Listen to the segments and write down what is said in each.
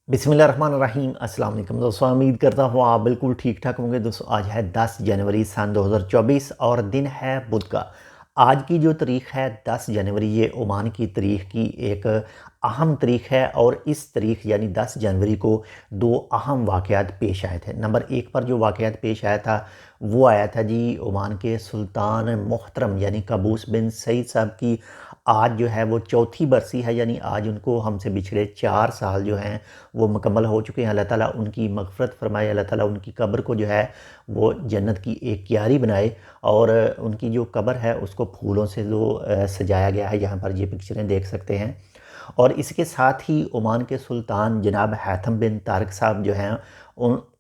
बिस्मिल्लाहिर्रहमानिर्रहीम। अस्सलाम वालेकुम दोस्तों, उम्मीद करता हूँ आप बिल्कुल ठीक ठाक होंगे। दोस्तों आज है 10 जनवरी सन 2024 और दिन है बुध का। आज की जो तारीख़ है 10 जनवरी, ये ओमान की तारीख़ की एक अहम तारीख़ है और इस तारीख़ यानी 10 जनवरी को दो अहम वाक़यात पेश आए थे। नंबर एक पर जो वाक़यात पेश आया था वो आया था जी ओमान के सुल्तान मोहतरम यानी काबूस बिन सईद साहब की आज जो है वो चौथी बरसी है, यानी आज उनको हमसे बिछड़े 4 साल जो हैं वो मुकम्मल हो चुके हैं। अल्लाह ताला उनकी मग़फ़िरत फ़रमाए, अल्लाह ताला उनकी कब्र को जो है वो जन्नत की एक क्यारी बनाए और उनकी जो कब्र है उसको फूलों से जो सजाया गया है, यहाँ पर ये पिक्चरें देख सकते हैं। और इसके साथ ही ओमान के सुल्तान जनाब हैथम बिन तारिक साहब जो हैं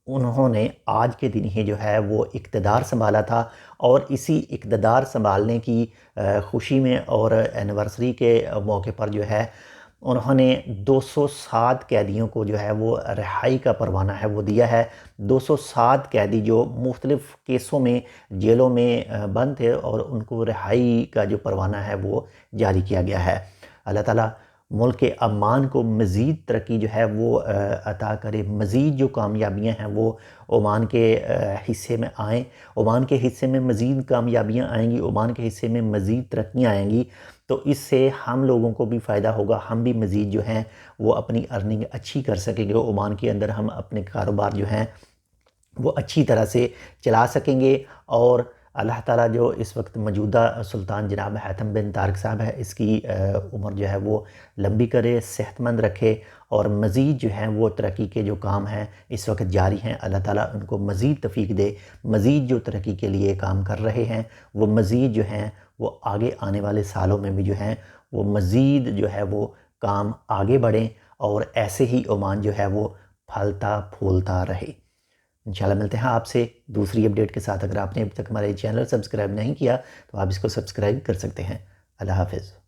उन्होंने आज के दिन ही जो है वो इक़्तिदार संभाला था और इसी इक़्तिदार संभालने की खुशी में और एनिवर्सरी के मौके पर जो है उन्होंने 207 कैदियों को जो है वो रिहाई का परवाना है वो दिया है। 207 कैदी जो मुख्तलिफ़ केसों में जेलों में बंद थे और उनको रिहाई का जो परवाना है वो जारी किया गया है। अल्लाह ताला मुल्क के अमान को मज़ीद तरक्की जो है वो अता करे, मज़ीद जो कामयाबियाँ हैं वो ओमान के हिस्से में आएँ, ओमान के हिस्से में मज़ीद कामयाबियाँ आएंगी, ओमान के हिस्से में मज़ीद तरक्कियाँ आएंगी, तो इससे हम लोगों को भी फ़ायदा होगा, हम भी मज़ीद जो हैं वो अपनी अर्निंग अच्छी कर सकेंगे। ओमान के अंदर हम अपने कारोबार जो हैं वो अच्छी तरह से चला सकेंगे और अल्लाह ताला जो इस वक्त मौजूदा सुल्तान जनाब हैथम बिन तारिक साहब है इसकी उम्र जो है वो लंबी करे, सेहतमंद रखे और मज़ीद जो है वो तरक्की के जो काम हैं इस वक्त जारी हैं, अल्लाह ताला उनको मज़ीद तौफ़ीक दे। मज़ीद जो तरक्की के लिए काम कर रहे हैं वो मज़ीद जो हैं वो आगे आने वाले सालों में भी जो हैं वो मज़ीद जो है वो काम आगे बढ़ें और ऐसे ही ओमान जो है वो फलता फूलता रहे। इंशाल्लाह मिलते हैं आपसे दूसरी अपडेट के साथ। अगर आपने अभी तक हमारे चैनल सब्सक्राइब नहीं किया तो आप इसको सब्सक्राइब कर सकते हैं। अल्लाह हाफ़िज़।